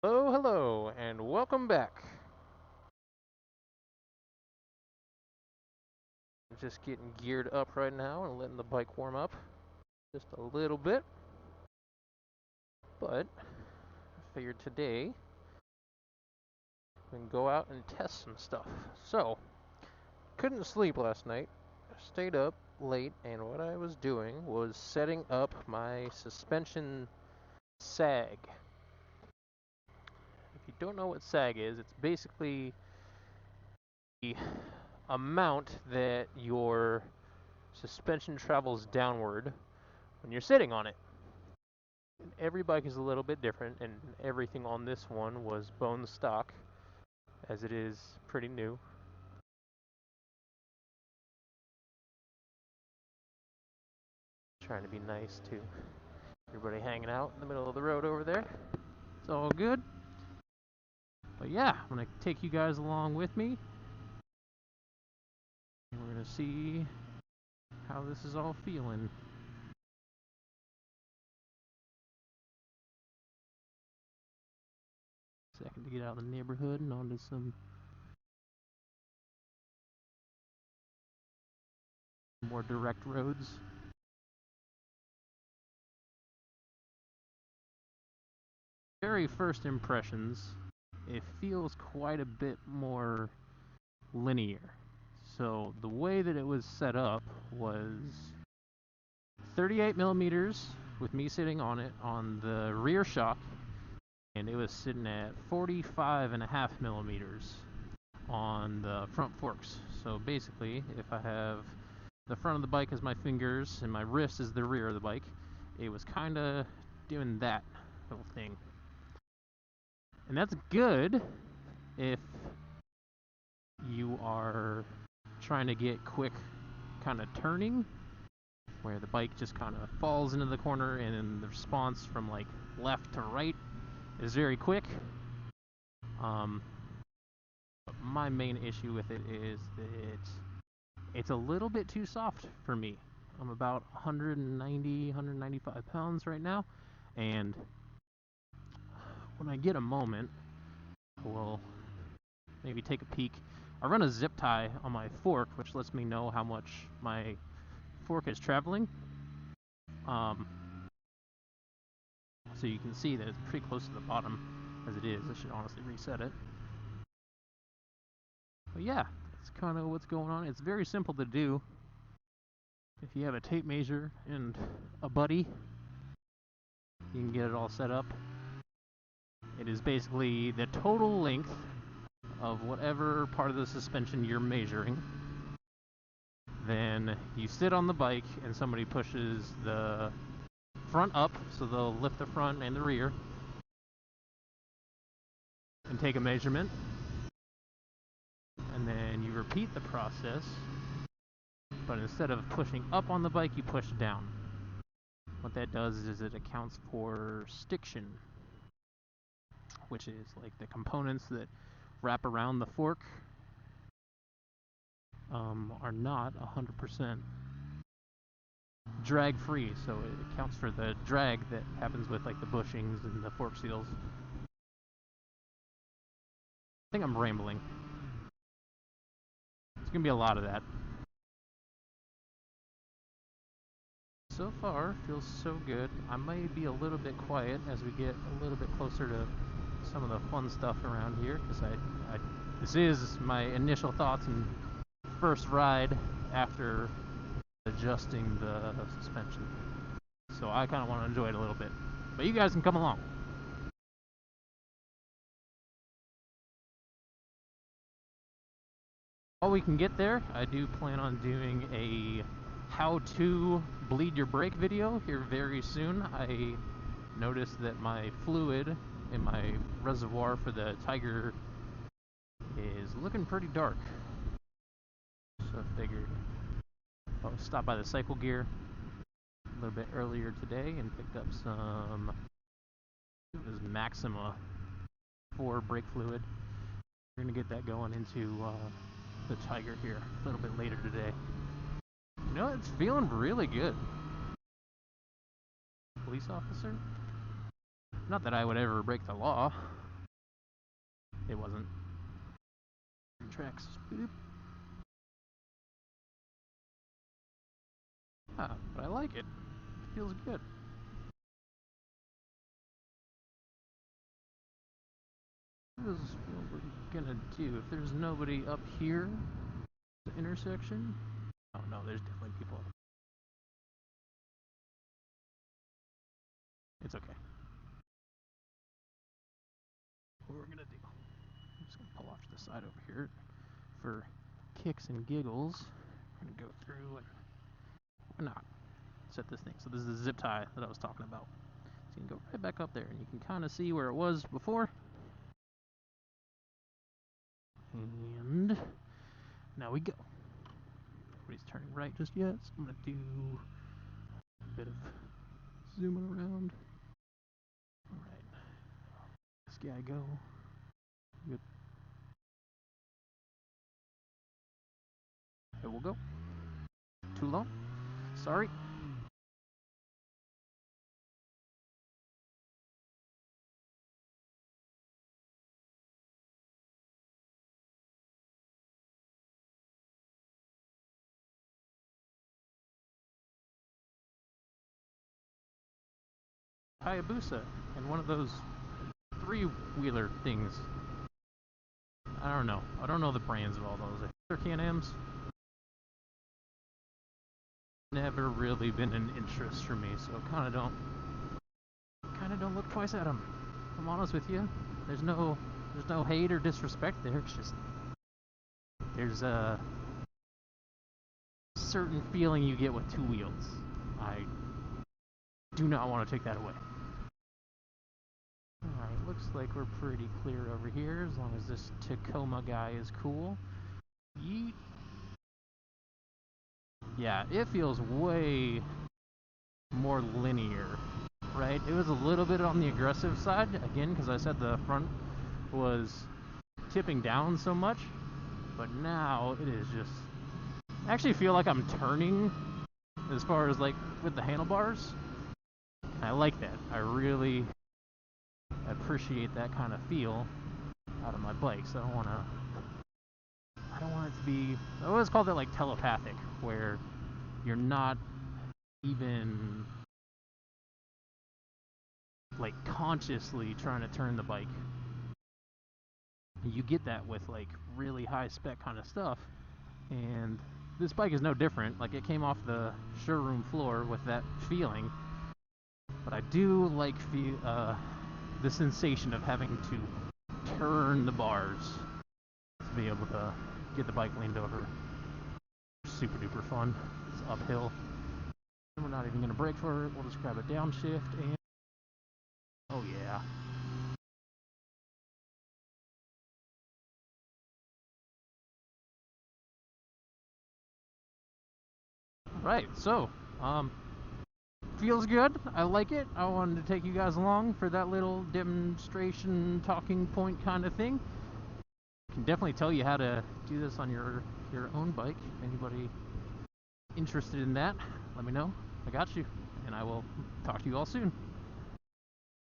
Hello, hello, and welcome back. I'm just getting geared up right now and letting the bike warm up just a little bit. But I figured today we can go out and test some stuff. So, couldn't sleep last night. Stayed up late, and what I was doing was setting up my suspension sag. If you don't know what sag is, it's basically the amount that your suspension travels downward when you're sitting on it. Every bike is a little bit different, and everything on this one was bone stock, as it is pretty new. Trying to be nice to everybody hanging out in the middle of the road over there. It's all good. But yeah, I'm going to take you guys along with me, and we're going to see how this is all feeling. Second to get out of the neighborhood and onto some more direct roads. Very first impressions, it feels quite a bit more linear. So the way that it was set up was 38 millimeters with me sitting on it on the rear shock, and it was sitting at 45.5 millimeters on the front forks. So basically, if I have the front of the bike as my fingers and my wrist is the rear of the bike, it was kind of doing that little thing. And that's good if you are trying to get quick kind of turning, where the bike just kind of falls into the corner and then the response from like left to right is very quick. But my main issue with it is that it's a little bit too soft for me. I'm about 190, 195 pounds right now, and when I get a moment, we'll maybe take a peek. I run a zip tie on my fork, which lets me know how much my fork is traveling. So you can see that it's pretty close to the bottom as it is. I should honestly reset it. But yeah, that's kind of what's going on. It's very simple to do. If you have a tape measure and a buddy, you can get it all set up. It is basically the total length of whatever part of the suspension you're measuring. Then you sit on the bike and somebody pushes the front up, so they'll lift the front and the rear and take a measurement. And then you repeat the process, but instead of pushing up on the bike, you push down. What that does is it accounts for stiction, which is like the components that wrap around the fork are not 100% drag free, so it accounts for the drag that happens with like the bushings and the fork seals. I think I'm rambling. It's gonna be a lot of that. So far, feels so good. I may be a little bit quiet as we get a little bit closer to some of the fun stuff around here, because this is my initial thoughts and first ride after adjusting the suspension. So I kind of want to enjoy it a little bit. But you guys can come along. While we can get there, I do plan on doing a how-to bleed your brake video here very soon. I noticed that my fluid in my reservoir for the Tiger is looking pretty dark. So I figured I'll stop by the Cycle Gear a little bit earlier today and picked up some, it was Maxima 4 brake fluid. We're going to get that going into the Tiger here a little bit later today. You know, it's feeling really good. Police officer? Not that I would ever break the law. It wasn't. Tracks. Boop. Ah, but I like it. It feels good. This is what we're gonna do. If there's nobody up here, the intersection. Oh no, there's definitely people. It's okay. What we're gonna do. I'm just gonna pull off to the side over here for kicks and giggles. I'm gonna go through and why not set this thing. So this is the zip tie that I was talking about. So you can go right back up there and you can kind of see where it was before. And now we go. Nobody's turning right just yet, so I'm gonna do a bit of zooming around. Alright. This guy go. Good. It will go. Too long. Sorry. Hayabusa and one of those three-wheeler things. I don't know. I don't know the brands of all those. They're Can-Ams. Never really been an interest for me, so kind of don't look twice at them. If I'm honest with you, there's no hate or disrespect there. It's just there's a certain feeling you get with two wheels. I do not want to take that away. Alright, looks like we're pretty clear over here, as long as this Tacoma guy is cool. Yeet. Yeah, it feels way more linear, right? It was a little bit on the aggressive side, again, because I said the front was tipping down so much, but now it is just... I actually feel like I'm turning as far as, like, with the handlebars. I like that. I really appreciate that kind of feel out of my bike, so I don't want it to be... I always call that, like, telepathic, where you're not even, like, consciously trying to turn the bike. You get that with, like, really high spec kind of stuff, and this bike is no different. Like, it came off the showroom floor with that feeling, but I do like the sensation of having to turn the bars to be able to get the bike leaned over. Super duper fun. It's uphill. We're not even going to brake for it. We'll just grab a downshift and... oh yeah. Right, so, feels good. I like it. I wanted to take you guys along for that little demonstration talking point kind of thing. Can definitely tell you how to do this on your own bike. Anybody interested in that, let me know. I got you, and I will talk to you all soon.